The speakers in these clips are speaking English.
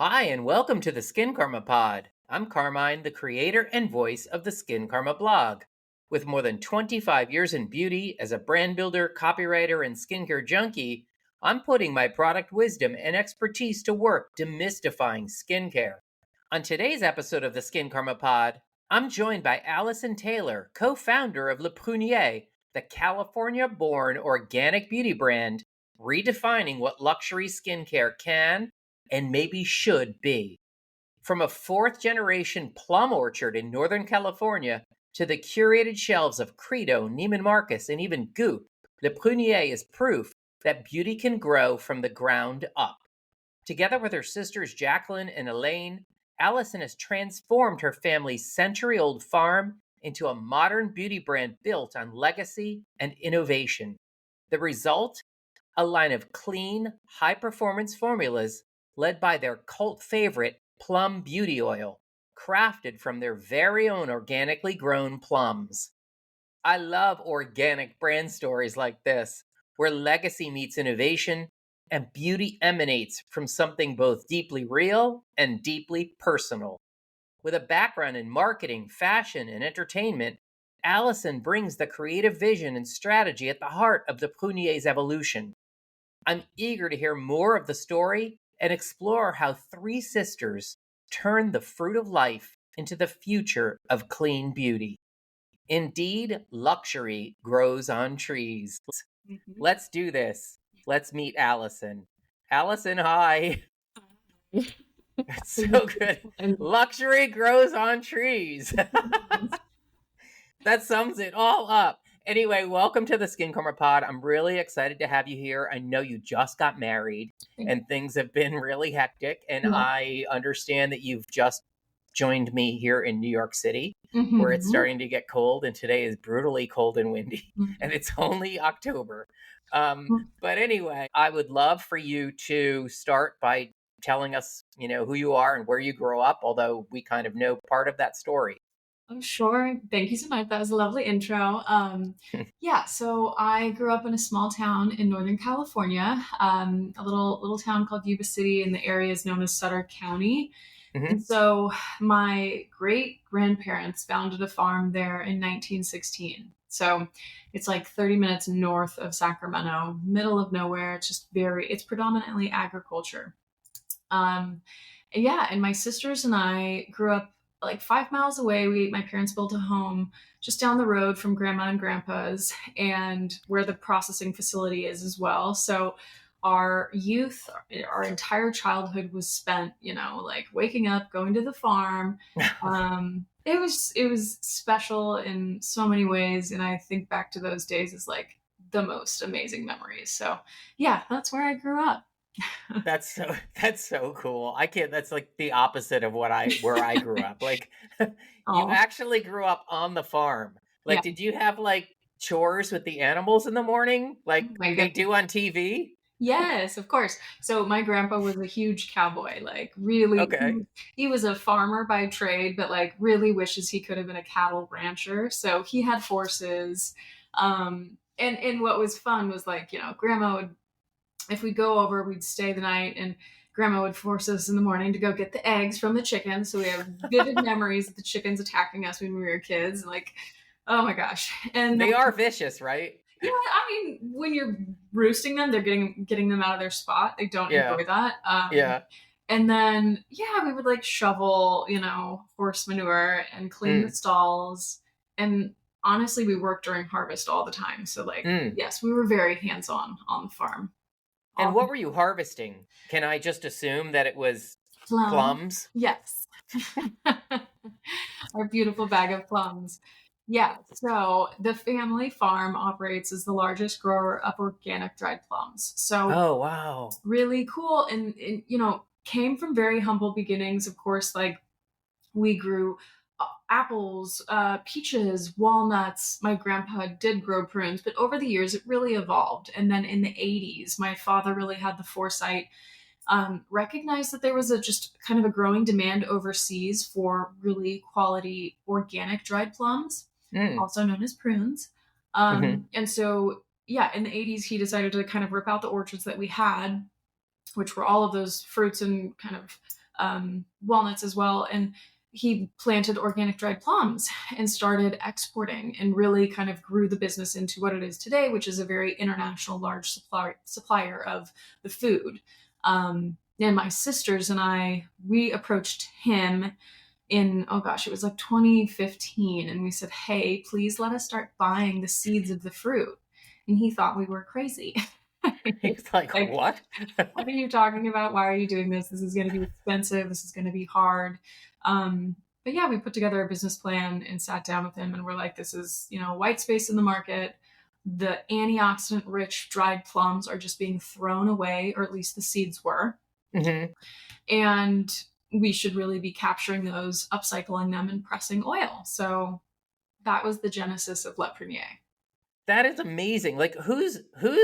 Hi, and welcome to the Skincarma Pod. I'm Carmine, the creator and voice of the Skincarma blog. With more than 25 years in beauty as a brand builder, copywriter, and skincare junkie, I'm putting my product wisdom and expertise to work demystifying skincare. On today's episode of the Skincarma Pod, I'm joined by Allison Taylor, co-founder of Prunier, the California-born organic beauty brand, redefining what luxury skincare can and maybe should be. From a fourth generation plum orchard in Northern California to the curated shelves of Credo, Neiman Marcus, and even Goop, Le Prunier is proof that beauty can grow from the ground up. Together with her sisters Jacqueline and Elaine, Allison has transformed her family's century-old farm into a modern beauty brand built on legacy and innovation. The result? A line of clean, high-performance formulas led by their cult favorite, Plum Beauty Oil, crafted from their very own organically grown plums. I love organic brand stories like this, where legacy meets innovation and beauty emanates from something both deeply real and deeply personal. With a background in marketing, fashion, and entertainment, Allison brings the creative vision and strategy at the heart of the Prunier's evolution. I'm eager to hear more of the story and explore how three sisters turn the fruit of life into the future of clean beauty. Indeed, luxury grows on trees. Let's do this. Let's meet Allison. Allison, hi. That's so good. Luxury grows on trees. That sums it all up. Anyway, welcome to the Skincarma Pod. I'm really excited to have you here. I know you just got married and things have been really hectic. And I understand that you've just joined me here in New York City, where it's starting to get cold. And today is brutally cold and windy. And it's only October. But anyway, I would love for you to start by telling us, who you are and where you grew up, although we kind of know part of that story. Oh, sure. Thank you so much. That was a lovely intro. So I grew up in a small town in Northern California, a little town called Yuba City, and the area is known as Sutter County. And so my great grandparents founded a farm there in 1916. So it's like 30 minutes north of Sacramento, middle of nowhere. It's predominantly agriculture. And my sisters and I grew up like 5 miles away. My parents built a home just down the road from grandma and grandpa's, and where the processing facility is as well. So our youth, our entire childhood was spent, like waking up, going to the farm. It was special in so many ways, and I think back to those days as like the most amazing memories. So yeah, that's where I grew up. That's so cool. That's like the opposite of where I grew up. Like you actually grew up on the farm. Like, did you have like chores with the animals in the morning like they do on TV? Yes, of course. So my grandpa was a huge cowboy, like really, Okay. he was a farmer by trade, but like really wishes he could have been a cattle rancher. So he had horses. And what was fun was like, grandma would, if we'd go over, we'd stay the night, and grandma would force us in the morning to go get the eggs from the chickens. So we have vivid memories of the chickens attacking us when we were kids. And like, oh my gosh. And they are vicious, right? Yeah, I mean, when you're roosting them, they're getting them out of their spot. They don't enjoy that. And then, we would like shovel, horse manure and clean the stalls. And honestly, we worked during harvest all the time. So like, yes, we were very hands-on on the farm. And what were you harvesting? Can I just assume that it was plums? Yes. Our beautiful bag of plums. Yeah, so the family farm operates as the largest grower of organic dried plums. So, oh, wow. Really cool. And came from very humble beginnings. Of course, like we grew apples, peaches, walnuts. My grandpa did grow prunes, but over the years, it really evolved. And then in the 80s, my father really had the foresight, recognized that there was just kind of a growing demand overseas for really quality organic dried plums, also known as prunes. And so, in the 80s, he decided to kind of rip out the orchards that we had, which were all of those fruits and kind of walnuts as well. And he planted organic dried plums and started exporting and really kind of grew the business into what it is today, which is a very international, large supplier of the food. And my sisters and we approached him in, oh gosh, it was like 2015. And we said, hey, please let us start buying the seeds of the fruit. And he thought we were crazy. He's like, what? What are you talking about? Why are you doing this? This is going to be expensive. This is going to be hard. But yeah, we put together a business plan and sat down with him and we're like, this is, white space in the market. The antioxidant rich dried plums are just being thrown away, or at least the seeds were. Mm-hmm. And we should really be capturing those, upcycling them and pressing oil. So that was the genesis of Le Prunier. That is amazing. Like, whose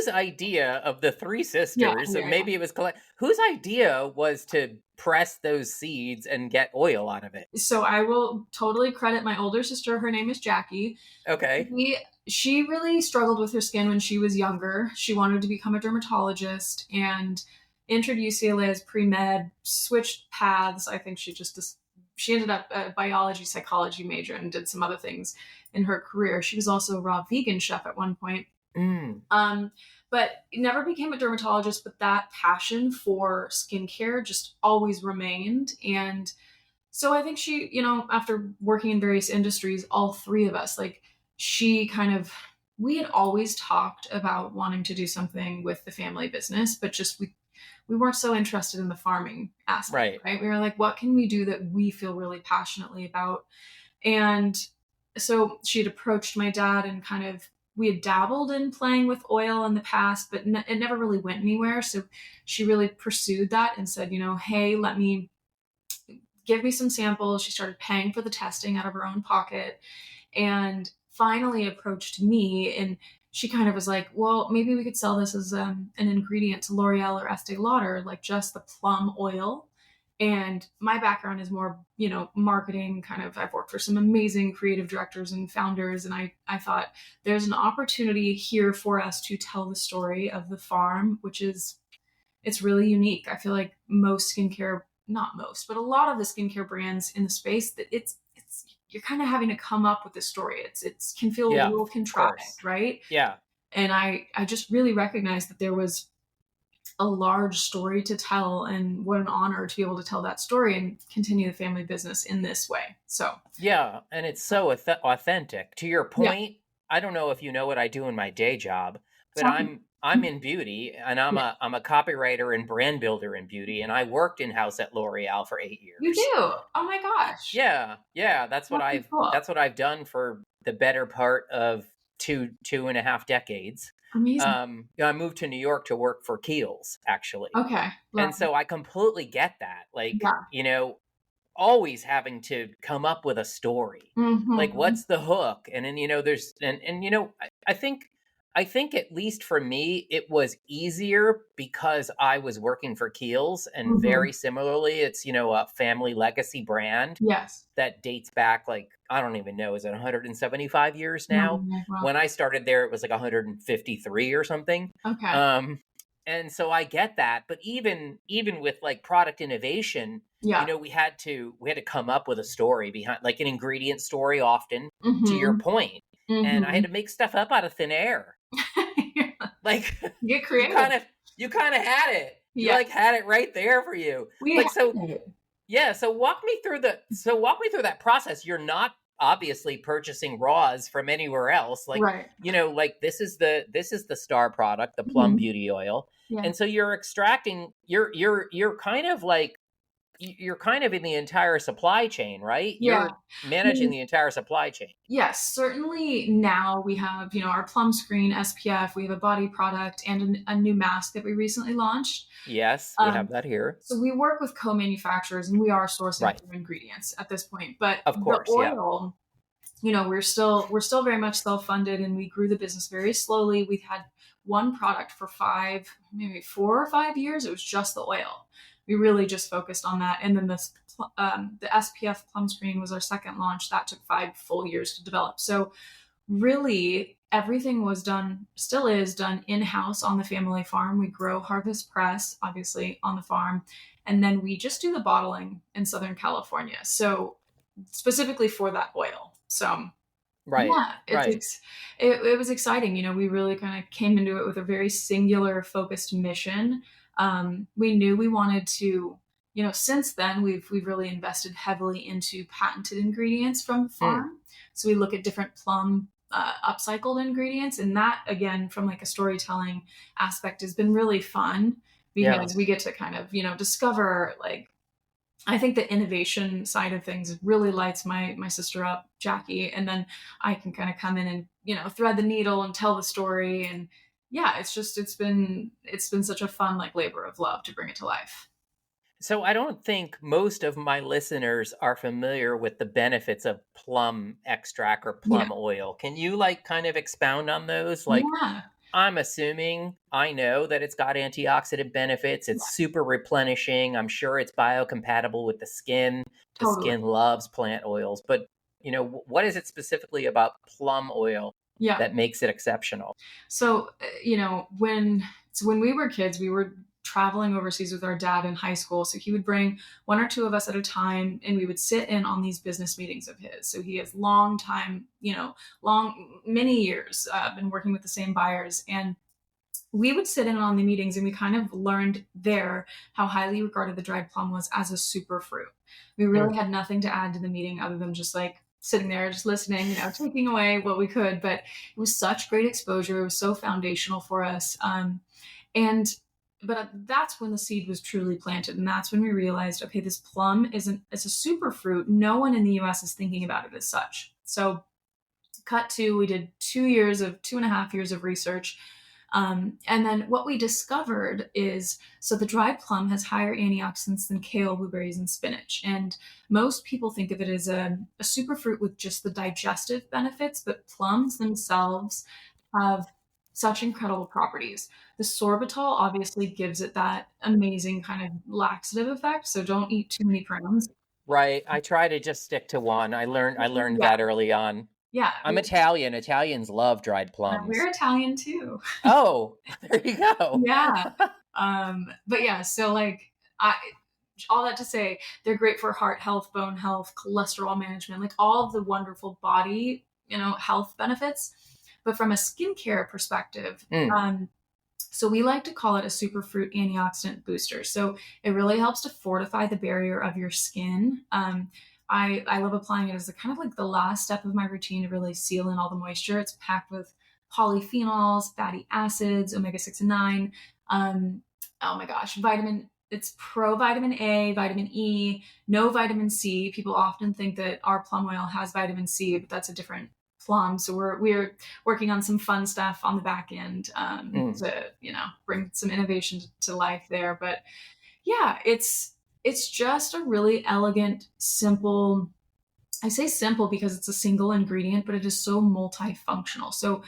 idea of the three sisters, maybe it was whose idea was to press those seeds and get oil out of it? So I will totally credit my older sister. Her name is Jackie. Okay. She really struggled with her skin when she was younger. She wanted to become a dermatologist and entered UCLA as pre-med, switched paths. I think she ended up a biology psychology major and did some other things in her career. She was also a raw vegan chef at one point. But never became a dermatologist, but that passion for skincare just always remained. And so I think she, after working in various industries, all three of us, we had always talked about wanting to do something with the family business, but just we weren't so interested in the farming aspect, right? We were like, what can we do that we feel really passionately about? And so she had approached my dad and we had dabbled in playing with oil in the past, but it never really went anywhere. So she really pursued that and said, hey, give me some samples. She started paying for the testing out of her own pocket and finally approached me. And she kind of was like, well, maybe we could sell this as an ingredient to L'Oreal or Estee Lauder, like just the plum oil. And my background is more, marketing I've worked for some amazing creative directors and founders. And I thought there's an opportunity here for us to tell the story of the farm, it's really unique. I feel like most skincare, not most, but a lot of the skincare brands in the space that you're kind of having to come up with the story. It can feel a little contrived, right? Yeah. And I just really recognized that there was a large story to tell, and what an honor to be able to tell that story and continue the family business in this way. So yeah, and it's so authentic. To your point, I don't know if you know what I do in my day job, but I'm in beauty, and I'm a copywriter and brand builder in beauty, and I worked in house at L'Oreal for 8 years. You do? Oh my gosh! Yeah. That's what I've done for the better part of two and a half decades. Amazing. I moved to New York to work for Kiehl's, actually. Okay. And so I completely get that. Always having to come up with a story. Mm-hmm. Like, what's the hook? And then, I think at least for me, it was easier because I was working for Kiehl's, and very similarly, it's, a family legacy brand. Yes. That dates back, I don't even know, is it 175 years now? Wow. When I started there, it was 153 or something. Okay. And so I get that, but even with product innovation, we had to come up with a story behind, an ingredient story often, to your point. And I had to make stuff up out of thin air. Get creative. You kind of had it. You had it right there for you. So walk me through that process. You're not obviously purchasing raws from anywhere else. This is the star product, the Plum beauty oil. Yeah. And so you're extracting, you're kind of in the entire supply chain, right? Yeah. You're managing the entire supply chain. Yes, certainly now we have, our Plum Screen SPF, we have a body product and a new mask that we recently launched. Yes, we have that here. So we work with co-manufacturers and we are sourcing through ingredients at this point. But of course, the oil, we're still very much self-funded, and we grew the business very slowly. We've had one product for 4 or 5 years. It was just the oil. We really just focused on that. And then the SPF Plum Screen was our second launch. That took 5 full years to develop. So really everything still is done in-house on the family farm. We grow, harvest, press, obviously on the farm. And then we just do the bottling in Southern California. So specifically for that oil. So Right. yeah, Right. it was exciting. We really kind of came into it with a very singular focused mission. We knew we wanted to, since then we've really invested heavily into patented ingredients from the Mm. farm. So we look at different Plum upcycled ingredients, and that again from like a storytelling aspect has been really fun Yeah. because we get to kind of discover like I think the innovation side of things really lights my sister up, Jackie, and then I can kind of come in and thread the needle and tell the story. And yeah, it's been such a fun like labor of love to bring it to life. So I don't think most of my listeners are familiar with the benefits of plum extract or Yeah, plum oil. Can you like kind of expound on those? Like, yeah, I'm assuming I know that it's got antioxidant benefits. It's yeah, super replenishing. I'm sure it's biocompatible with the skin. The totally. skin loves plant oils, but what is it specifically about plum oil Yeah. that makes it exceptional? So, when we were kids, we were traveling overseas with our dad in high school. So he would bring one or two of us at a time, and we would sit in on these business meetings of his. So he has long time, many years been working with the same buyers, and we would sit in on the meetings, and we kind of learned there how highly regarded the dried plum was as a super fruit. We Mm. really had nothing to add to the meeting other than just like sitting there, just listening, taking away what we could. But it was such great exposure. It was so foundational for us. And but that's when the seed was truly planted, and that's when we realized, okay, this plum isn't it's a super fruit. No one in the U.S. is thinking about it as such. So cut to we did 2.5 years of research, and then what we discovered is so the dried plum has higher antioxidants than kale, blueberries, and spinach. And most people think of it as a superfruit with just the digestive benefits, but plums themselves have such incredible properties. The sorbitol obviously gives it that amazing kind of laxative effect. So don't eat too many prunes. Right. I try to just stick to one. I learned Yeah, that early on. yeah. I'm Italian. Italians love dried We're plums. Italian too. Oh, there you go. Yeah. But yeah, so like I all that to say, they're great for heart health, bone health, cholesterol management, like all of the wonderful body, health benefits. But from a skincare perspective, Mm. so we like to call it a superfruit antioxidant booster. So it really helps to fortify the barrier of your skin. I love applying it as a kind of like the last step of my routine to really seal in all the moisture. It's packed with polyphenols, fatty acids, omega 6 and 9. Oh my gosh, it's pro vitamin A, vitamin E, no vitamin C. People often think that our plum oil has vitamin C, but that's a different plum. So we're working on some fun stuff on the back end Mm. to bring some innovation to life there. But yeah, it's just a really elegant, simple. I say simple because it's a single ingredient, but it is so multifunctional. So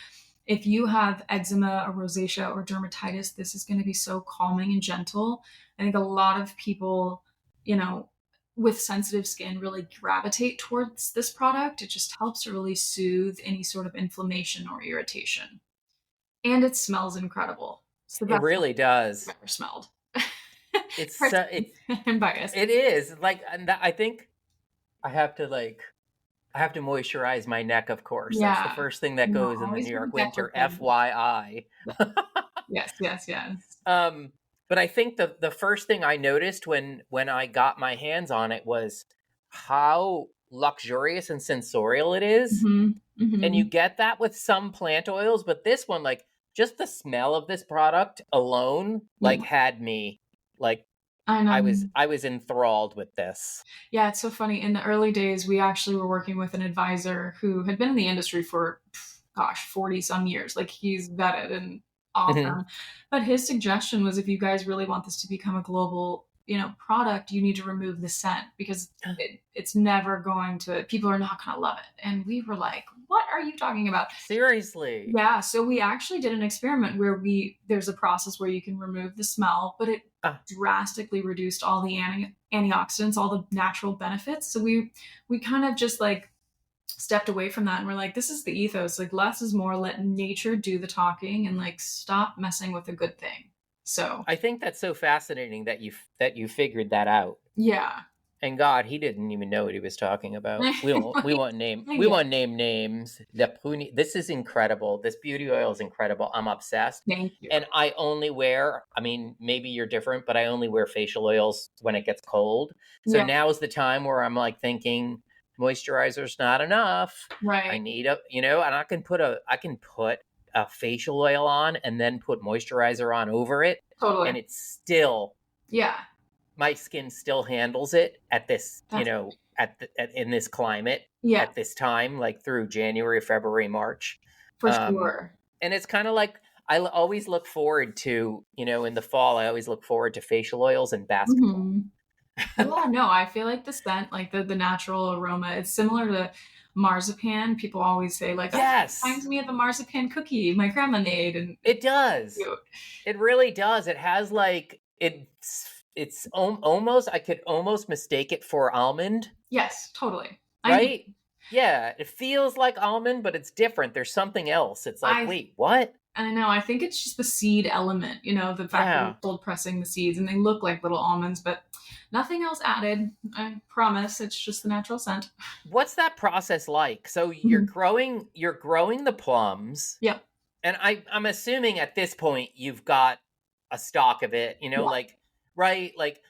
if you have eczema or rosacea or dermatitis, this is going to be so calming and gentle. I think a lot of people, you know, with sensitive skin really gravitate towards this product. It just helps to really soothe any sort of inflammation or irritation. And it smells incredible. It's the It best really does. I've ever smelled. It's Personally, I'm biased. it is like, and I think I have to I have to moisturize my neck, of course. That's the Yeah. first thing that No, goes in the always New bring York winter, decorative. FYI. Yes, yes, yes. Um, but I think the first thing I noticed when I got my hands on it was how luxurious and sensorial it is. Hmm. And you Hmm. get that with some plant oils, but this one, like, just the smell of this product alone, Yeah, like, had me like I know. I was enthralled with this. Yeah, it's so funny. In the early days, we actually were working with an advisor who had been in the industry for, gosh, 40 some years. Like he's vetted and Mhm. awesome. But his suggestion was if you guys really want this to become a global, product, you need to remove the scent because it's never going to, people are not going to love it. And we were like, what are you talking about? Seriously. Yeah, so we actually did an experiment where there's a process where you can remove the smell, but it Ah, drastically reduced all the antioxidants, all the natural benefits. So we kind of just like stepped away from that and we're like, this is the ethos. Like less is more, let nature do the talking and like stop messing with a good thing. So I think that's so fascinating that you figured that out. yeah. And God, he didn't even know what he was talking about. We won't Yeah. name names. This is incredible. This beauty oil is incredible. I'm obsessed. Thank you. And I only wear, I mean, maybe you're different, but I only wear facial oils when it gets cold. So Yeah. now is the time where I'm like thinking moisturizer's not enough. I Right. need and I can put a facial oil on and then put moisturizer on over it, Totally. and it's still, Yeah. my skin still handles it at this, That's in this climate, yeah, at this time, like through January, February, March. for Um, sure. and it's kind of like, always look forward to, in the fall, I always look forward to facial oils and basketball. Mhm. Yeah, no, I feel like the scent, like the natural aroma, it's similar to marzipan. People always say like, "Oh, it Yes, reminds me of a marzipan cookie my grandma made," and it's it does. cute. It really does. It has like, almost, I could almost mistake it for almond, Yes, totally. I know. right? Yeah, it feels like almond, but it's different. There's something else. It's like, I wait, what? I know. I think it's just the seed element, the fact that we're Yeah. cold pressing the seeds and they look like little almonds, but nothing else added. I promise. It's just the natural scent. What's that process like? So Mhm. you're growing the plums, Yep. and I'm assuming at this point you've got a stock of it, Yeah. like, right? Like,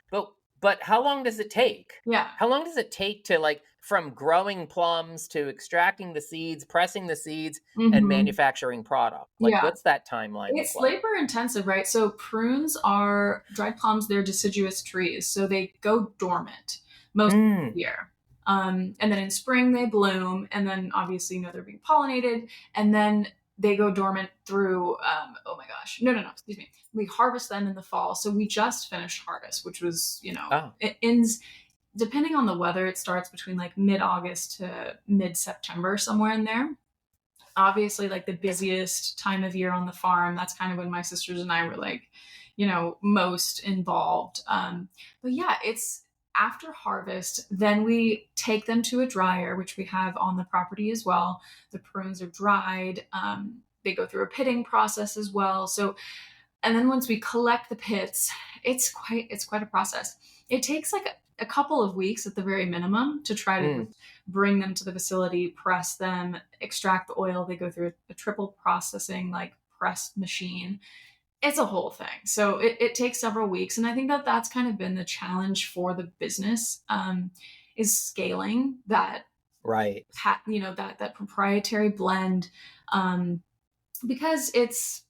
but how long does it take? Yeah. How long does it take to, like, from growing plums to extracting the seeds, pressing the seeds, and Hmm. manufacturing product? Like, Yeah. what's that timeline look It's like? labor intensive, right? So prunes are dried plums, they're deciduous trees. So they go dormant most of Mm. the year. And then in spring they bloom. And then obviously, they're being pollinated. And then they go dormant through, oh my gosh, no, excuse me. We harvest them in the fall. So we just finished harvest, which was, Oh, it ends, depending on the weather, it starts between like mid August to mid September, somewhere in there. Obviously, like the busiest time of year on the farm, that's kind of when my sisters and I were like, most involved. But yeah, it's after harvest, then we take them to a dryer, which we have on the property as well. The prunes are dried. They go through a pitting process as well. So, and then once we collect the pits, it's quite a process. It takes like a couple of weeks at the very minimum to try to mm, just bring them to the facility, press them, extract the oil. They go through a triple processing like press machine. It's a whole thing. So it takes several weeks, and I think that that's kind of been the challenge for the business, is scaling that right. that proprietary blend, um, because it's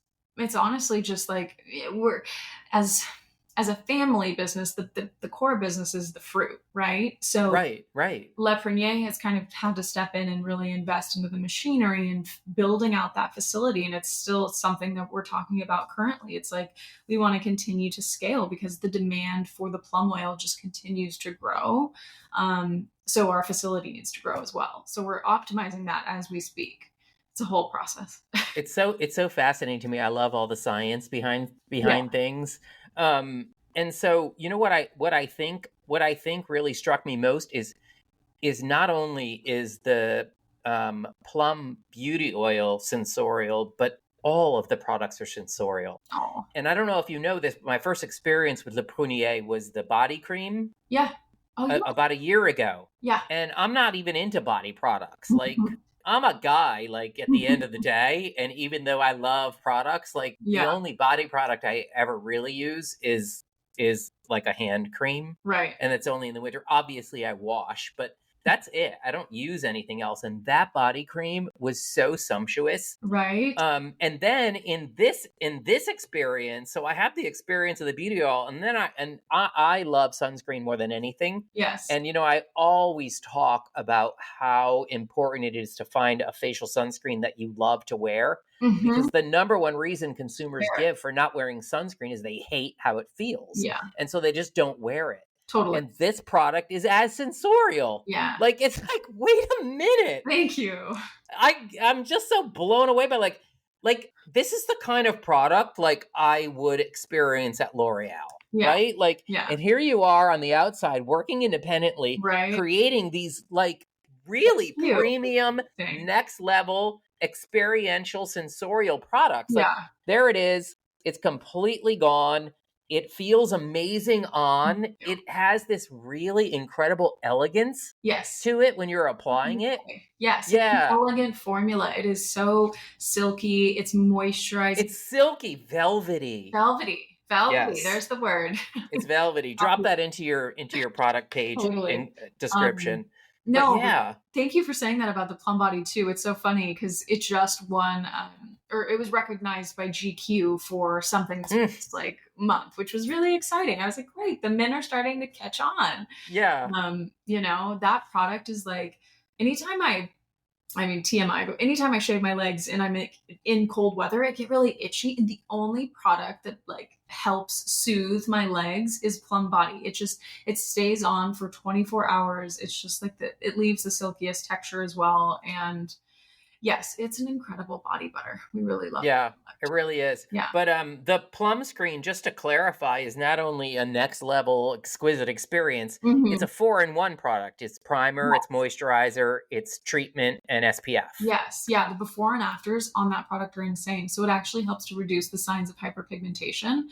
honestly just like we're as as a family business, the core business is the fruit, right? So Right, right. Le Prunier has kind of had to step in and really invest into the machinery and building out that facility. And it's still something that we're talking about currently. It's like we want to continue to scale because the demand for the plum oil just continues to grow. So our facility needs to grow as well. So we're optimizing that as we speak. It's a whole process. It's so fascinating to me. I love all the science Yeah. behind things. And so, what I think really struck me most is not only is the plum beauty oil sensorial, but all of the products are sensorial. Oh, And I don't know if you know this, but my first experience with Le Prunier was the body cream yeah. Oh, yeah. about a year ago. Yeah. And I'm not even into body products. Like, Mhm. I'm a guy, like, at the end of the day. And even though I love products, like, the Yeah. only body product I ever really use is like a hand cream. Right. And it's only in the winter. Obviously, I wash, but that's it. I don't use anything else. And that body cream was so sumptuous. Right. And then in this experience, so I have the experience of the beauty oil, and then I love sunscreen more than anything. Yes. And I always talk about how important it is to find a facial sunscreen that you love to wear, Hmm. because the number one reason consumers give for not wearing sunscreen is they hate how it feels. Yeah. And so they just don't wear it. Totally. And this product is as sensorial. Yeah. Like, it's like, wait a minute. Thank you. I'm just so blown away by like this is the kind of product like I would experience at L'Oreal, Yeah. right? Like, Yeah. and here you are on the outside working independently, Right. creating these like really You. premium, Thing. next level, experiential, sensorial products. Like, Yeah. there it is. It's completely gone. It feels amazing on. It has this really incredible elegance Yes. to it when you're applying it. Yes, it's an Yeah. elegant formula. It is so silky. It's moisturizing. It's silky, velvety. Velvety. Velvety. Yes. There's the word. It's velvety. Drop that into your product page Totally. and description. But No, but yeah. thank you for saying that about the Plum body too. It's so funny because it just won, or it was recognized by GQ for something this like month, which was really exciting. I was like, great, the men are starting to catch on. Yeah. You know, that product is like, anytime I mean, TMI, but anytime I shave my legs and I'm in cold weather, I get really itchy. And the only product that like helps soothe my legs is Plum Body. It stays on for 24 hours. It's just like it leaves the silkiest texture as well. And yes, it's an incredible body butter. We really love it. It really is. Yeah. But the Plum screen, just to clarify, is not only a next level exquisite experience, it's a 4-in-1 product. It's primer, it's moisturizer, it's treatment, and SPF. Yes. Yeah. The before and afters on that product are insane. So it actually helps to reduce the signs of hyperpigmentation.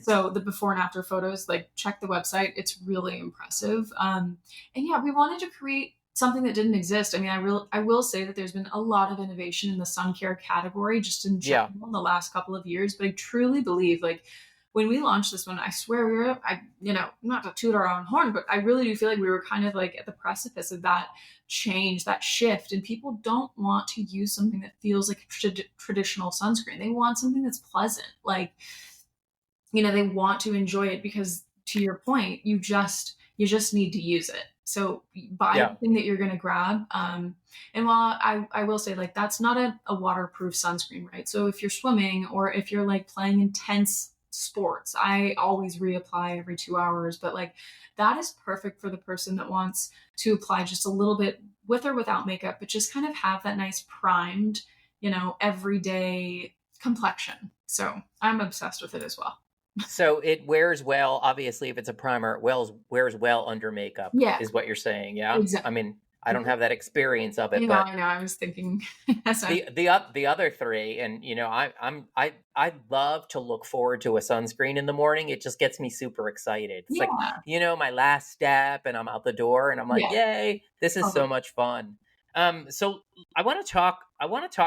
So the before and after photos, like check the website. It's really impressive. And yeah, we wanted to create something that didn't exist. I mean, I will say that there's been a lot of innovation in the sun care category just in general in the last couple of years, but I truly believe like when we launched this one, I swear not to toot our own horn, but I really do feel like we were kind of like at the precipice of that change, that shift. And people don't want to use something that feels like traditional sunscreen. They want something that's pleasant. Like, they want to enjoy it because to your point, you just need to use it. So buy the thing that you're going to grab. And while I will say like, that's not a waterproof sunscreen, right? So if you're swimming or if you're like playing intense sports, I always reapply every 2 hours, but like that is perfect for the person that wants to apply just a little bit with or without makeup, but just kind of have that nice primed, everyday complexion. So I'm obsessed with it as well. So it wears well. Obviously, if it's a primer, it wears well under makeup. Yeah, is what you're saying. Yeah, exactly. I mean, I don't have that experience of it, but I know. I was thinking the other three, and I love to look forward to a sunscreen in the morning. It just gets me super excited. It's like my last step, and I'm out the door, and I'm like, yay! This is so much fun. So I want to talk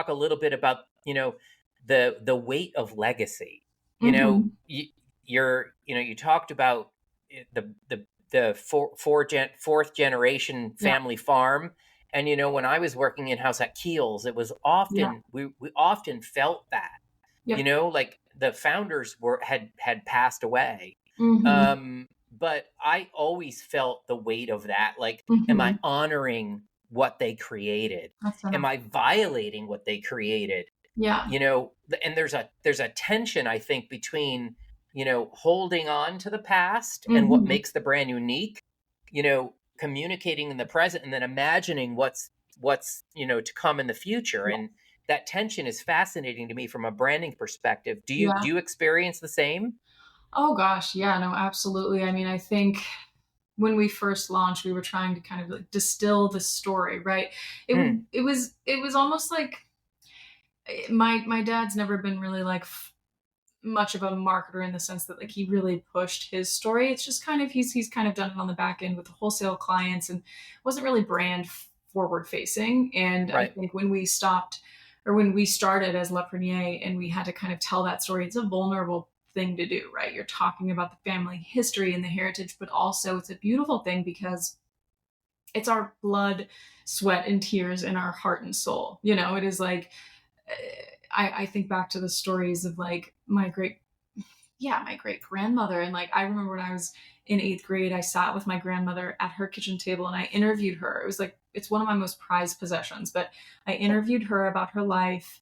a little bit about the weight of legacy. You talked about the fourth generation family farm, and when I was working in house at Keels, it was often we often felt that like the founders had passed away, but I always felt the weight of that. Like, am I honoring what they created? Am I violating what they created? And there's a tension, I think, between holding on to the past and what makes the brand unique, communicating in the present, and then imagining what's to come in the future. And that tension is fascinating to me from a branding perspective. Do you experience the same? Oh gosh, yeah, no, absolutely. I mean, I think when we first launched, we were trying to kind of like distill the story, right? It was almost like my dad's never been really like much of a marketer in the sense that like he really pushed his story. It's just kind of he's kind of done it on the back end with the wholesale clients and wasn't really brand forward facing. And I think when we started as Le Prunier and we had to kind of tell that story, it's a vulnerable thing to do, right? You're talking about the family history and the heritage, but also it's a beautiful thing because it's our blood, sweat, and tears in our heart and soul. It is like, I think back to the stories of like my great grandmother. And like, I remember when I was in 8th grade, I sat with my grandmother at her kitchen table and I interviewed her. It was like, it's one of my most prized possessions, but I interviewed her about her life.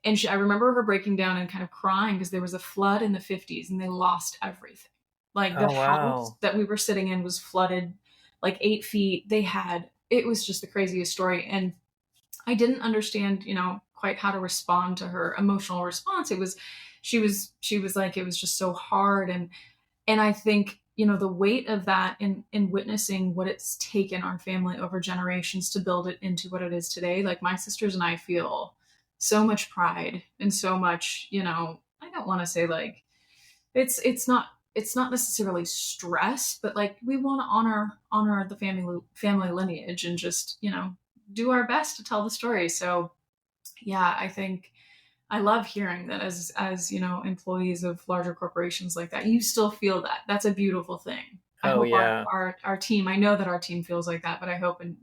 And I remember her breaking down and kind of crying because there was a flood in the 50s and they lost everything. Like the house that we were sitting in was flooded like 8 feet. It was just the craziest story. And I didn't understand, quite how to respond to her emotional response. She was like, it was just so hard. And I think, the weight of that in witnessing what it's taken our family over generations to build it into what it is today. Like my sisters and I feel so much pride and so much, I know don't want to say like, it's not necessarily stress, but like we want to honor the family lineage and just, do our best to tell the story. So yeah, I think I love hearing that as employees of larger corporations like that, you still feel that. That's a beautiful thing. I Oh hope yeah. our team, I know that our team feels like that, but I hope in,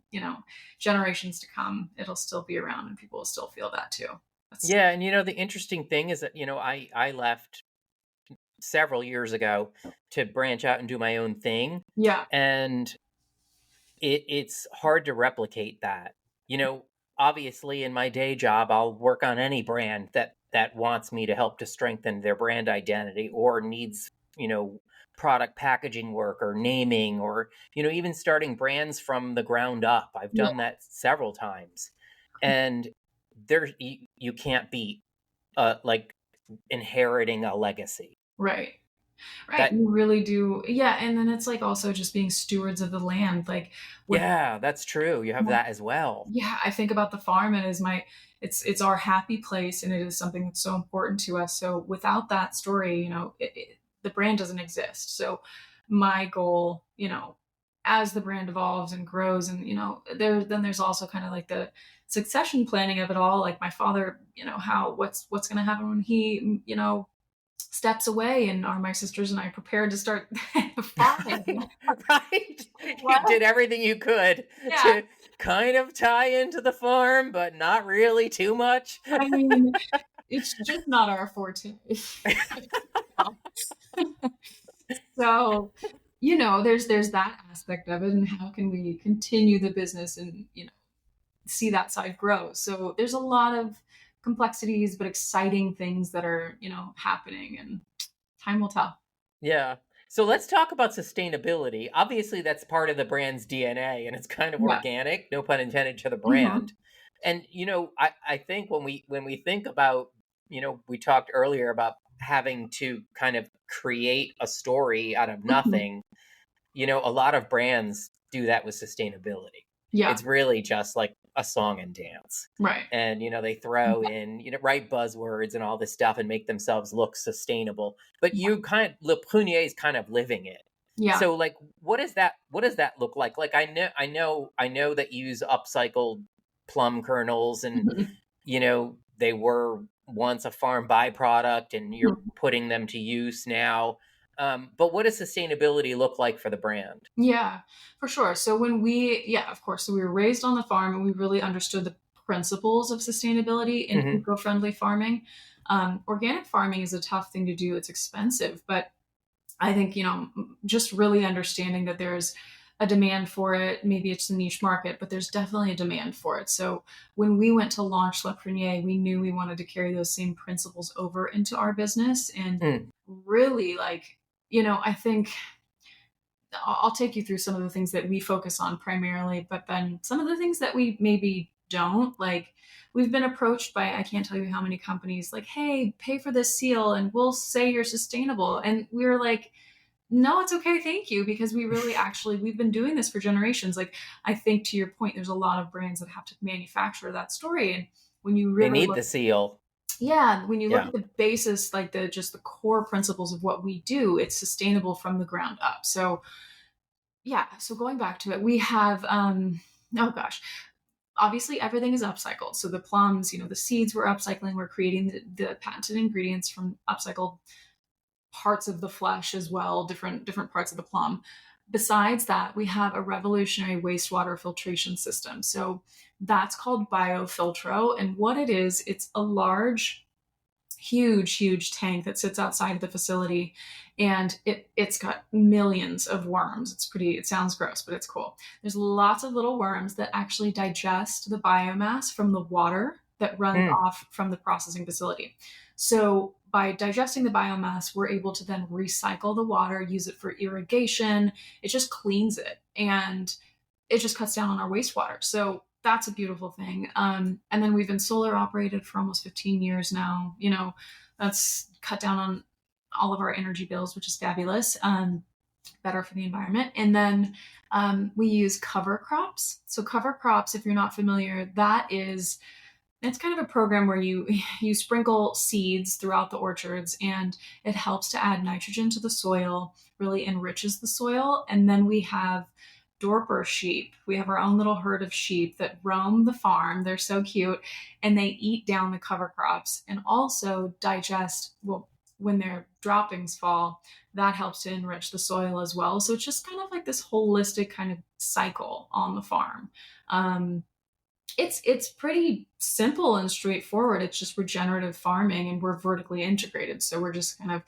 generations to come, it'll still be around and people will still feel that too. That's, Yeah, and the interesting thing is that, I left several years ago to branch out and do my own thing. yeah, And it's hard to replicate that. Obviously in my day job, I'll work on any brand that wants me to help to strengthen their brand identity or needs, product packaging work or naming or, even starting brands from the ground up. I've yeah, done that several times. And you can't beat like inheriting a legacy. right. Right. That You really do. Yeah. And then it's like also just being stewards of the land. Like with, Yeah, that's true. You have that as well. yeah, I think about the farm and as it's our happy place and it is something that's so important to us. So without that story, the brand doesn't exist. So my goal, as the brand evolves and grows and, then there's also kind of like the succession planning of it all. Like my father, what's going to happen when he, steps away, and are my sisters and I prepared to start farming? Right? You What? did everything you could Yeah. to kind of tie into the farm, but not really too much. I mean, it's just not our forte. So, there's that aspect of it, and how can we continue the business and see that side grow. So there's a lot of complexities, but exciting things that are happening, and time will tell. Yeah. So let's talk about sustainability. Obviously, that's part of the brand's DNA and it's kind of Yeah. organic, no pun intended, to the Mhm. brand. And I think when we think about, we talked earlier about having to kind of create a story out of Mhm. nothing. A lot of brands do that with sustainability. Yeah. It's really just like a song and dance. Right. And, they throw in, right buzzwords and all this stuff and make themselves look sustainable. But Le Prunier is kind of living it. Yeah. So like, what does that look like? Like, I know that you use upcycled plum kernels and, Mhm. they were once a farm byproduct and you're Mhm. putting them to use now. But what does sustainability look like for the brand? Yeah, for sure. So yeah, of course. So we were raised on the farm and we really understood the principles of sustainability and Hmm. eco-friendly farming. Organic farming is a tough thing to do. It's expensive, but I think, just really understanding that there's a demand for it. Maybe it's a niche market, but there's definitely a demand for it. So when we went to launch Le Prunier, we knew we wanted to carry those same principles over into our business and Mm. really like, I think I'll take you through some of the things that we focus on primarily, but then some of the things that we maybe don't. Like, we've been approached by, I can't tell you how many companies, like, hey, pay for this seal and we'll say you're sustainable. And we're like, no, it's okay, thank you, because we really we've been doing this for generations. Like, I think to your point, there's a lot of brands that have to manufacture that story. And when you They really need look, the seal. yeah, when you look Yeah. at the basis, like the core principles of what we do, it's sustainable from the ground up. So yeah, so going back to it, we have oh gosh, obviously everything is upcycled. So the plums, the seeds we're upcycling, we're creating the patented ingredients from upcycled parts of the flesh as well, different parts of the plum. Besides that, we have a revolutionary wastewater filtration system. So that's called biofiltro, and what it is, it's a large, huge tank that sits outside of the facility, and it's got millions of worms. It sounds gross, but it's cool. There's lots of little worms that actually digest the biomass from the water that runs Mm. off from the processing facility. So by digesting the biomass, we're able to then recycle the water, use it for irrigation. It just cleans it, and it just cuts down on our wastewater. So that's a beautiful thing. And then we've been solar operated for almost 15 years now. That's cut down on all of our energy bills, which is fabulous. Better for the environment. And then we use cover crops. So cover crops, if you're not familiar, that is It's kind of a program where you sprinkle seeds throughout the orchards, and it helps to add nitrogen to the soil, really enriches the soil. And then we have Dorper sheep. We have our own little herd of sheep that roam the farm. They're so cute, and they eat down the cover crops and also digest, well, when their droppings fall, that helps to enrich the soil as well. So it's just kind of like this holistic kind of cycle on the farm. Um, it's pretty simple and straightforward. It's just regenerative farming, and we're vertically integrated. So we're just kind of,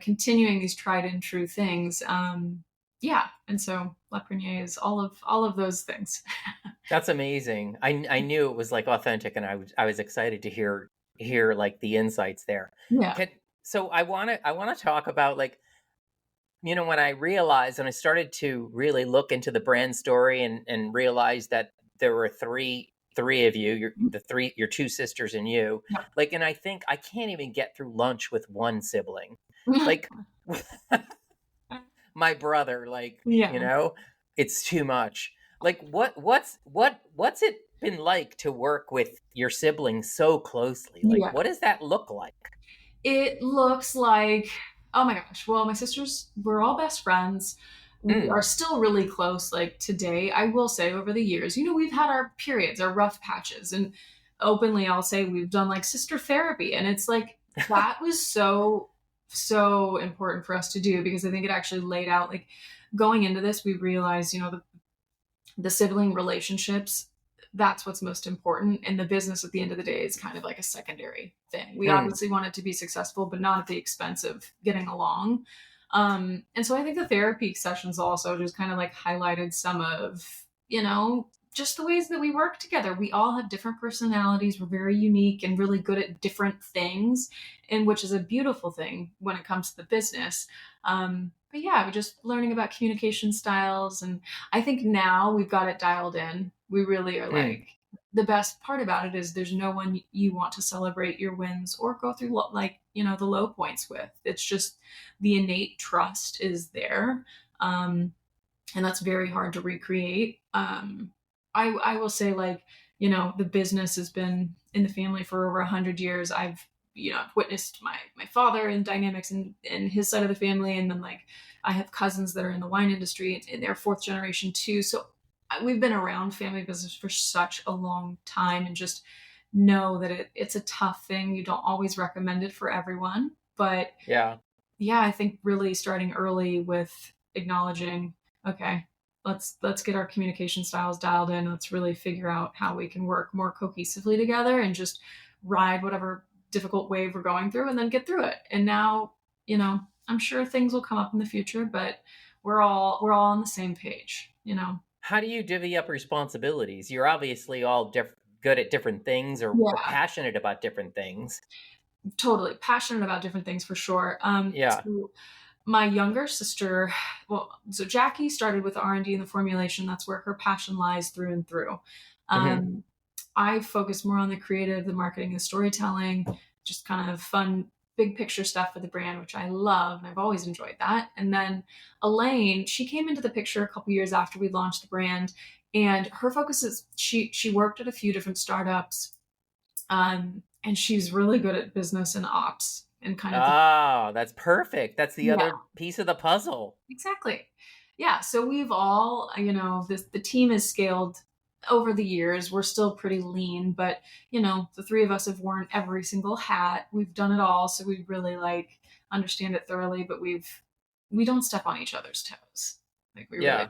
continuing these tried and true things. Yeah, and so La Prunier is all of those things. That's amazing. I knew it was like authentic, and I was excited to hear like the insights there. Yeah. So I want to talk about, like, when I realized, and I started to really look into the brand story and realized that there were three of you, your two sisters and you, Yeah. like, and I think I can't even get through lunch with one sibling, like my brother, like, Yeah. it's too much. Like, what's it been like to work with your siblings so closely? Like, Yeah. what does that look like? It looks like, oh my gosh. Well, my sisters, we're all best friends. We Mm. are still really close. Like today, I will say over the years, we've had our periods, our rough patches. And openly, I'll say we've done like sister therapy. And it's like, that was so, so important for us to do, because I think it actually laid out, like, going into this, we realized, the sibling relationships, that's what's most important. And the business at the end of the day is kind of like a secondary thing. We Mm. obviously want it to be successful, but not at the expense of getting along. And so I think the therapy sessions also just kind of like highlighted some of, just the ways that we work together. We all have different personalities. We're very unique and really good at different things, and which is a beautiful thing when it comes to the business. But yeah, we're just learning about communication styles. And I think now we've got it dialed in. We really are Mm. like, the best part about it is there's no one you want to celebrate your wins or go through the low points with. It's just the innate trust is there. And that's very hard to recreate. I will say, like, the business has been in the family for over 100 years. I've witnessed my father in dynamics in his side of the family, and then like I have cousins that are in the wine industry and they're fourth generation too. So we've been around family business for such a long time, and just know that it's a tough thing. You don't always recommend it for everyone, but Yeah. yeah, I think really starting early with acknowledging, okay, let's get our communication styles dialed in. Let's really figure out how we can work more cohesively together and just ride whatever difficult wave we're going through and then get through it. And now, I'm sure things will come up in the future, but we're all on the same page. How do you divvy up responsibilities? You're obviously all good at different things, or Yeah, passionate about different things. totally passionate about different things for sure. Yeah. So my younger sister, well, so Jackie started with R&D and the formulation. That's where her passion lies through and through. Hmm. Um, I focus more on the creative, the marketing, the storytelling, just kind of fun, big picture stuff for the brand, which I love, and I've always enjoyed that. And then Elaine, she came into the picture a couple years after we launched the brand, and her focus is she worked at a few different startups, and she's really good at business and ops and kind of Oh, that's perfect. That's the yeah, other piece of the puzzle. exactly. Yeah, so we've all, the team has scaled over the years. We're still pretty lean, but the three of us have worn every single hat. We've done it all, so we really like understand it thoroughly, but we don't step on each other's toes. Like we really Yeah.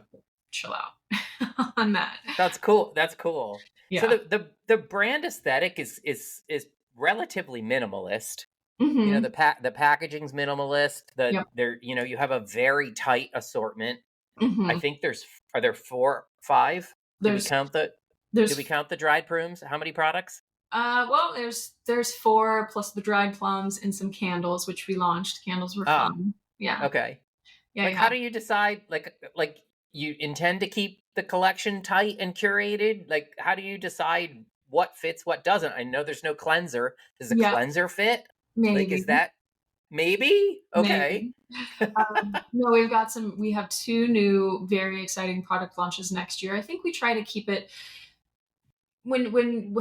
chill out on that. That's cool. That's cool. So Yeah. the brand aesthetic is relatively minimalist. Hmm. The packaging's minimalist. Yep. You have a very tight assortment. I Hmm. think are there 5? Do we There's count there's the dried prunes? How many products? well, there's four plus the dried plums and some candles, which we launched. Candles were Ah, fun. Yeah. okay. Yeah, Like, you how have. do you decide, like you intend to keep the collection tight and curated? Like, how do you decide what fits, what doesn't? I know there's no cleanser. Does a Yep. cleanser fit? Like, is Maybe. that maybe? Okay. Maybe. No, we have two new very exciting product launches next year. I think we try to keep it when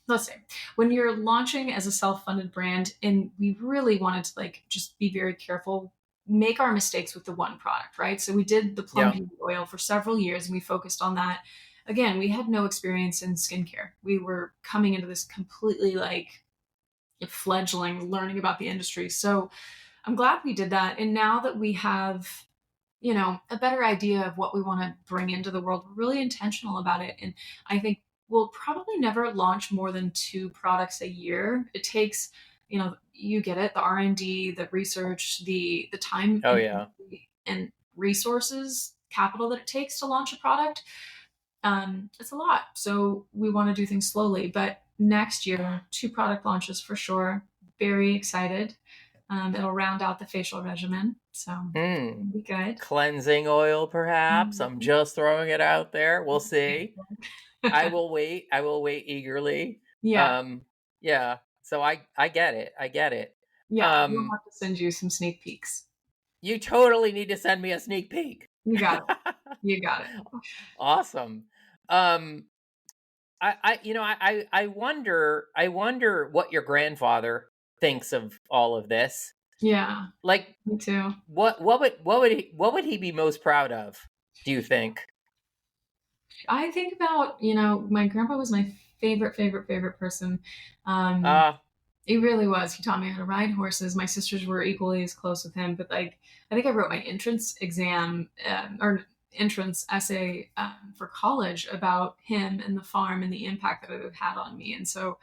let's say when you're launching as a self-funded brand, and we really wanted to like just be very careful, make our mistakes with the one product, right? So we did the Plum Yeah. Beauty oil for several years and we focused on that. Again, we had no experience in skincare. We were coming into this completely like fledgling learning about the industry. So I'm glad we did that. And now that we have, a better idea of what we want to bring into the world, we're really intentional about it. And I think we'll probably never launch more than 2 products a year. It takes, you get it, the R&D, the research, the time Oh yeah. and resources, capital that it takes to launch a product. It's a lot. So we want to do things slowly, but next year, 2 product launches for sure. Very excited. It'll round out the facial regimen. So it'll be good. Cleansing oil, perhaps. I'm Mhm. just throwing it out there. We'll see. I will wait. I will wait eagerly. Yeah. Um, yeah. So I get it. I get it. Yeah. We'll Um, have to send you some sneak peeks. you totally need to send me a sneak peek. You got it. You got it. Awesome. Um, I wonder what your grandfather thinks of all of this. Yeah. Like, Me too. what would he be most proud of? Do you think? I think about, my grandpa was my favorite person. Um, Uh, He really was. He taught me how to ride horses. My sisters were equally as close with him, but like I think I wrote my entrance exam or entrance essay for college about him and the farm and the impact that it had on me. And so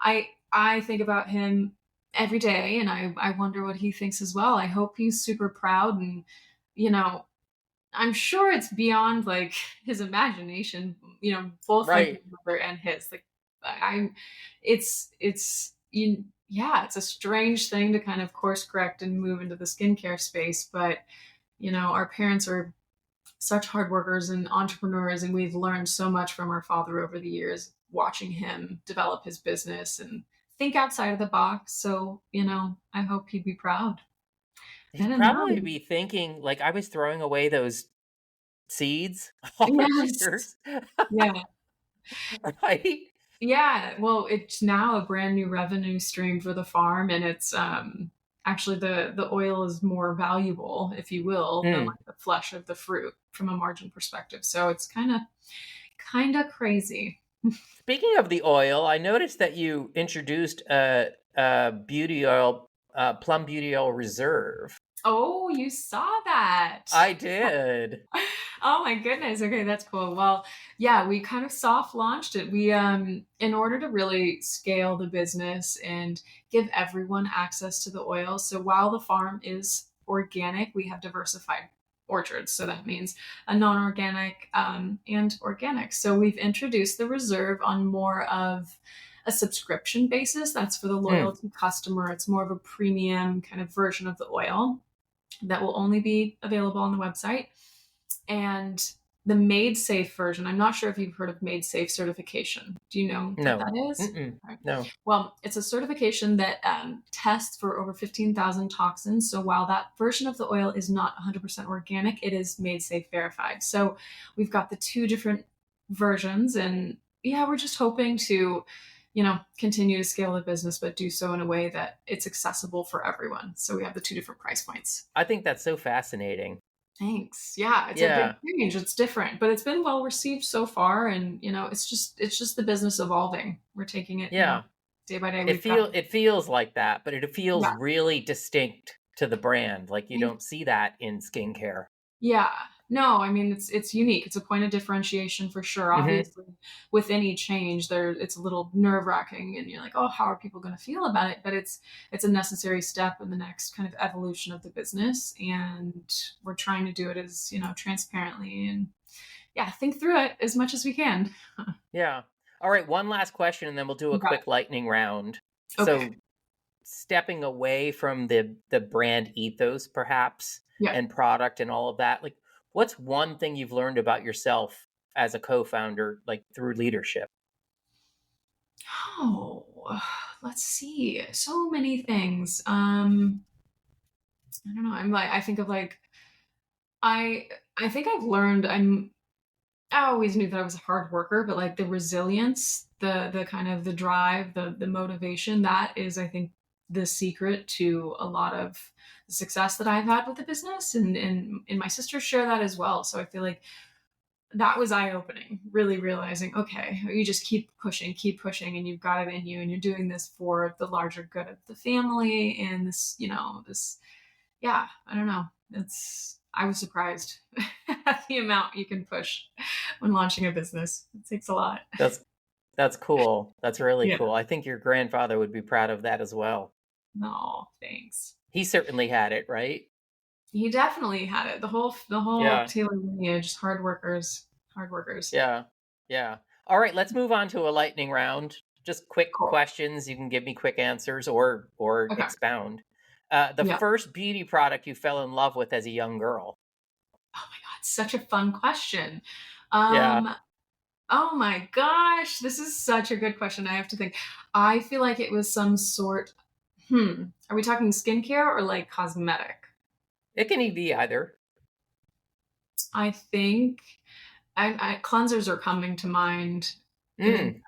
I think about him every day, and I wonder what he thinks as well. I hope he's super proud, and you know I'm sure it's beyond like his imagination, both like my right. mother and his. Like I'm yeah, it's a strange thing to kind of course correct and move into the skincare space, but our parents are such hard workers and entrepreneurs, and we've learned so much from our father over the years, watching him develop his business and think outside of the box. So, I hope he'd be proud. I He'd don't probably know. be thinking, like, I was throwing away those seeds all those Yes. years, Yeah. right? Yeah, well, it's now a brand new revenue stream for the farm, and it's actually the oil is more valuable, if you will, than Mm. like the flesh of the fruit from a margin perspective. So it's kind of crazy. Speaking of the oil, I noticed that you introduced a beauty oil, Plum Beauty Oil Reserve. Oh, you saw that. I did. Oh my goodness. Okay, that's cool. Well, yeah, we kind of soft launched it. We in order to really scale the business and give everyone access to the oil. So while the farm is organic, we have diversified orchards. So that means a non-organic and organic. So we've introduced the reserve on more of a subscription basis. That's for the Mm. loyalty customer. It's more of a premium kind of version of the oil that will only be available on the website. And the Made Safe version, I'm not sure if you've heard of Made Safe certification. Do you know what No. that is? Mm-mm. Okay. No. Well, it's a certification that tests for over 15,000 toxins. So while that version of the oil is not 100% organic, it is Made Safe verified. So we've got the 2 different versions. And yeah, we're just hoping to continue to scale the business, but do so in a way that it's accessible for everyone. So we have the 2 different price points. I think that's so fascinating. Thanks. Yeah, it's a big Yeah. change. It's different, but it's been well received so far. And it's just the business evolving. We're taking it, Yeah. day by day. It We've got feels like that, but it feels yeah, really distinct to the brand. Like you thank don't see that in skincare. yeah. No, I mean it's unique. It's a point of differentiation for sure. Hmm. Obviously, with any change, it's a little nerve wracking, and you're like, oh, how are people going to feel about it? But it's a necessary step in the next kind of evolution of the business, and we're trying to do it as transparently and yeah, think through it as much as we can. Yeah. All right. One last question, and then we'll do a Got quick lightning round. it. Okay. So, stepping away from the brand ethos, perhaps, Yeah. and product and all of that, like, what's one thing you've learned about yourself as a co-founder, like through leadership? Oh, let's see. So many things. I don't know. I think of like I think I've learned I always knew that I was a hard worker, but like the resilience, the kind of the drive, the motivation, that is, I think, the secret to a lot of the success that I've had with the business, and my sisters share that as well. So I feel like that was eye opening, really realizing, okay, you just keep pushing, and you've got it in you, and you're doing this for the larger good of the family. And this, yeah, I don't know. I was surprised at the amount you can push when launching a business. It takes a lot. That's cool. That's really Yeah. cool. I think your grandfather would be proud of that as well. No, thanks. He certainly had it, right? He definitely had it. The whole Yeah. Taylor lineage, hard workers, hard workers. Yeah. Yeah. All right, let's move on to a lightning round. Just quick Cool. questions. You can give me quick answers or Okay. expound. The Yeah. first beauty product you fell in love with as a young girl. Oh my God, such a fun question. Yeah. Oh my gosh, this is such a good question. I have to think. I feel like it was some sort. Are we talking skincare or like cosmetic? It can be either. I think cleansers are coming to mind. And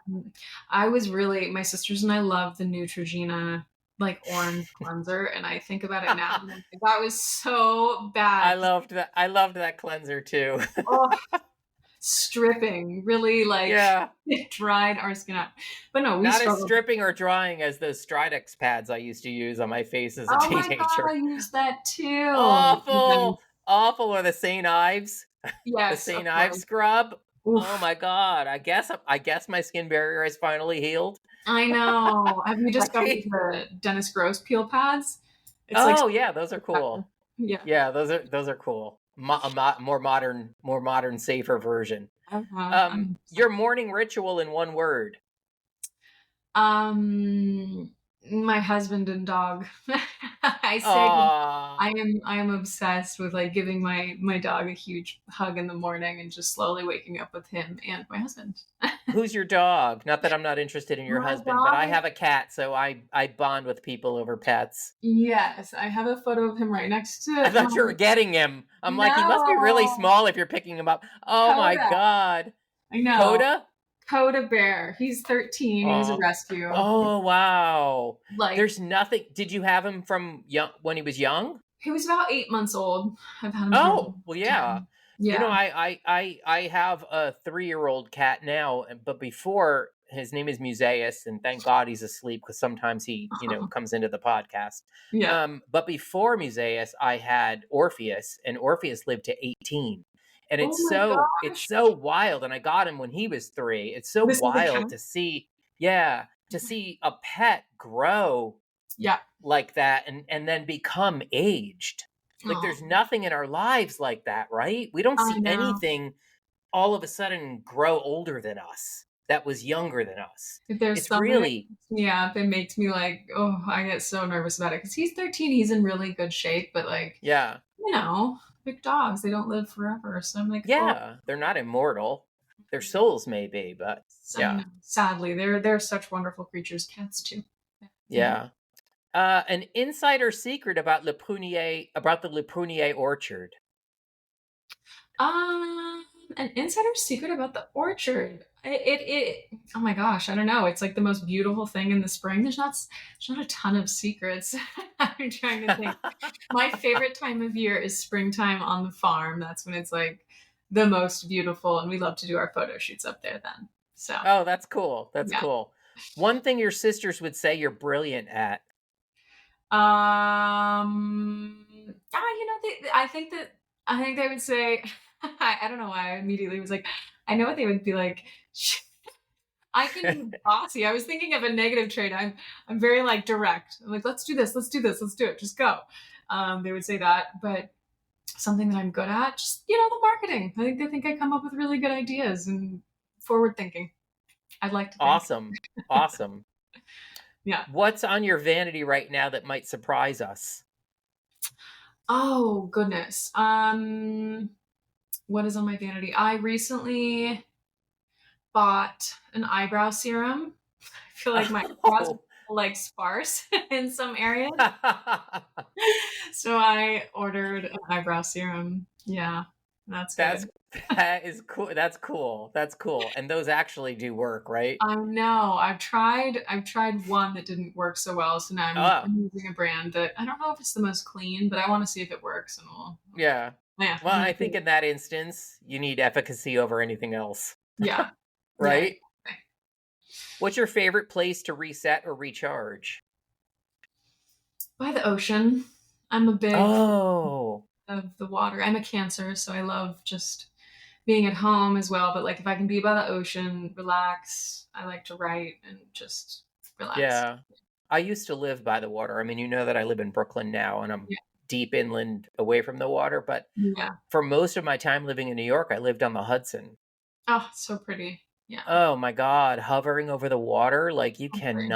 I was really, my sisters and I love the Neutrogena like orange cleanser, and I think about it now, and I'm like, that was so bad. I loved that cleanser too. Oh, stripping really like Yeah. it dried our skin out. But no, we Not as struggled. stripping or drying as those Stridex pads I used to use on my face as a Oh my God, teenager. I used that too. Awful. Awful. Or the St. Ives. The Yes, St. of Ives course. scrub. Oof. Oh my God. I guess my skin barrier has finally healed. I know. Have you discovered Right? the Dennis Gross peel pads? It's like Oh yeah, those are cool. yeah. Yeah, those are cool. More modern, safer version. Your morning ritual in one word. My husband and dog. I say Aww. I am obsessed with like giving my dog a huge hug in the morning and just slowly waking up with him and my husband. Who's your dog? Not that I'm not interested in your My husband, but I dog. have a cat, so I bond with people over pets. Yes, I have a photo of him right next I to thought you were getting him. I'm like, he must be really No. small if you're picking him up. Oh my Coda. God. I know. Coda? Coda Bear. He's 13. He was a rescue. Oh wow. Like There's nothing. Did you have him from young when he was young? he was about 8 months old. I've had him Oh, for well, yeah. 10. Yeah. I have a 3-year-old cat now, but before his name is Musaeus, and thank God he's asleep because sometimes he, comes into the podcast. Yeah. But before Musaeus, I had Orpheus, and Orpheus lived to 18. And Oh my it's gosh. so wild. And I got him when he was 3. It's so This is a wild cat? to see, to see a pet grow Yeah. like that and then become aged. Like Aw. there's nothing in our lives like that, right? We don't I see know. anything all of a sudden grow older than us that was younger than us. If there's It's something really that makes me like, oh, I get so nervous about it because he's 13. He's in really good shape, but like, yeah. big dogs, they don't live forever. So I'm like, oh, Yeah, they're not immortal. Their souls may be, but I know. Sadly, they're such wonderful creatures. Cats too. Yeah. An insider secret about the Le Prunier orchard. An insider secret about the orchard. Oh my gosh, I don't know. It's like the most beautiful thing in the spring. There's not a ton of secrets. I'm trying to think. My favorite time of year is springtime on the farm. That's when it's like the most beautiful, and we love to do our photo shoots up there then. So Oh, that's cool. That's yeah. cool. One thing your sisters would say you're brilliant at. I think they would say, I don't know why I immediately was like, I know what they would be like. I can be bossy. I was thinking of a negative trait. I'm very like direct. I'm like, let's do this, let's do it, just go. They would say that, but something that I'm good at, just the marketing. I think they think I come up with really good ideas and forward thinking. I'd like to think. Awesome. Yeah. What's on your vanity right now that might surprise us? Oh goodness. What is on my vanity? I recently bought an eyebrow serum. I feel like my eyebrows are like sparse in some areas. So I ordered an eyebrow serum. Yeah, that's That is cool. That's cool. That's cool. And those actually do work, right? I know. I've tried one that didn't work so well, so now Oh, I'm using a brand that I don't know if it's the most clean, but I want to see if it works, and yeah. yeah, Well, I think in that instance, you need efficacy over anything else, yeah, yeah. right? What's your favorite place to reset or recharge? By the ocean. I'm a big fan Oh, of the water. I'm a Cancer, so I love just being at home as well. But like if I can be by the ocean, relax. I like to write and just relax. yeah. I used to live by the water. I mean, you know that I live in Brooklyn now and I'm Yeah, deep inland away from the water, but yeah. for most of my time living in New York, I lived on the Hudson. Oh, it's so pretty. Yeah, Oh my God, hovering over the water, like agree.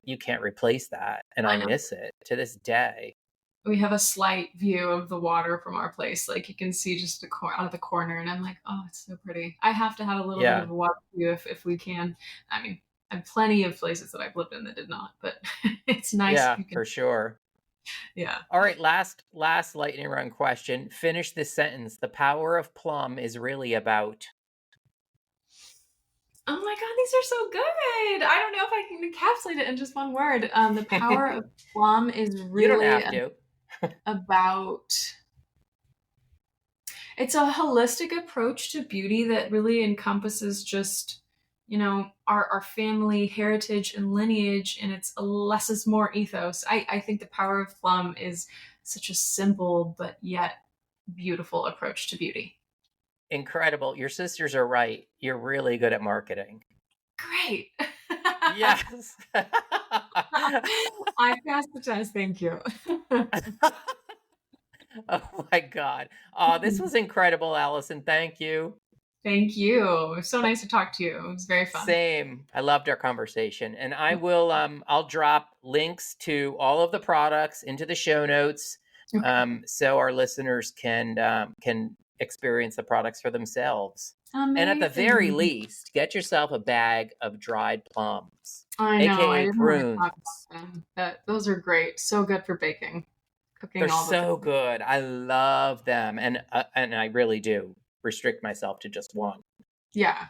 you can't replace that. And I I know. miss it to this day. We have a slight view of the water from our place. Like you can see just out of the corner, and I'm like, oh, it's so pretty. I have to have a little bit Yeah, of a water view if we can. I mean, I have plenty of places that I've lived in that did not, but it's nice if yeah, you can. for sure. Yeah. All right, last lightning round question. Finish this sentence. The power of Plum is really about. Oh my God, these are so good. I don't know if I can encapsulate it in just one word. The power of Plum is You don't really have to. about. It's a holistic approach to beauty that really encompasses just, our family heritage and lineage, and it's a less is more ethos. I think the power of Plum is such a simple but yet beautiful approach to beauty. Incredible. Your sisters are right. You're really good at marketing. Great. Yes. I passed the test. Thank you. Oh my God. This was incredible, Allison. Thank you. Thank you. It was so nice to talk to you. It was very fun. Same. I loved our conversation. And I'll drop links to all of the products into the show notes Okay. so our listeners can experience the products for themselves. And at the very Amazing. least, get yourself a bag of dried plums, I know. I aka didn't really talk prunes. about them. Those are great. So good for baking, They're cooking, all the so things. good. I love them, and I really do restrict myself to just one. Yeah.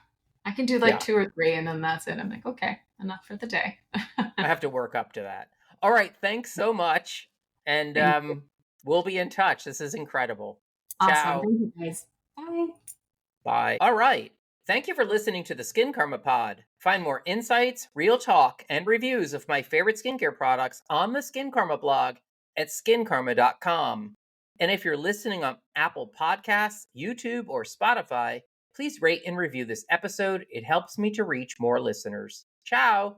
I can do like Yeah, two or three and then that's it. I'm like, okay, enough for the day. I have to work up to that. All right, thanks so much, and Thank you. we'll be in touch. This is incredible. Awesome. Ciao. Thank you guys. Bye. Bye. All right. Thank you for listening to the Skin Karma Pod. Find more insights, real talk, and reviews of my favorite skincare products on the Skin Karma blog at skinkarma.com. And if you're listening on Apple Podcasts, YouTube, or Spotify, please rate and review this episode. It helps me to reach more listeners. Ciao.